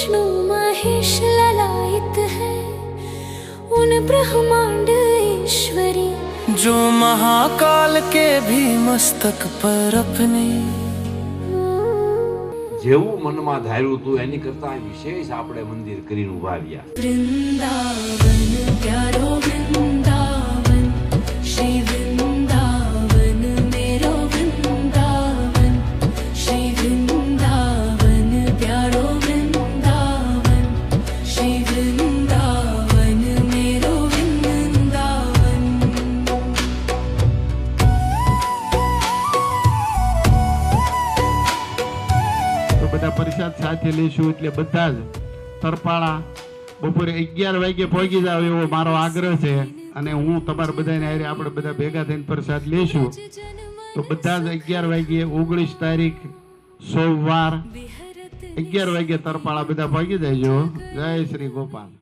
विष्णु महेश ललायित है उन ब्रह्मांड ईश्वरी, जो महाकाल के भी मस्तक पर अपने જેવું મનમાં ધાર્યું હતું એની કરતા વિશેષ આપણે મંદિર કરીને ઉભા રહ્યા। वृंदावन प्यारो वृंदावन, श्री वृंदावन मेरो वृंदावन, श्री वृंदावन प्यारो वृंदावन, श्री वृंदावन मेरो वृंदावन। તો બધા પ્રસાદ સાથે લઈશું એટલે બધા જ તરપાળા બપોરે 11 વાગે પહોંચી જાવ એવો મારો આગ્રહ છે અને હું તમારા બધાને હારે આપણે બધા ભેગા થઈને પ્રસાદ લઈશું। તો બધા જ 11 વાગે 19 તારીખ સોમવાર 11 વાગે તરપાળા બધા પહોંચી જજો। જય શ્રી ગોપાલ।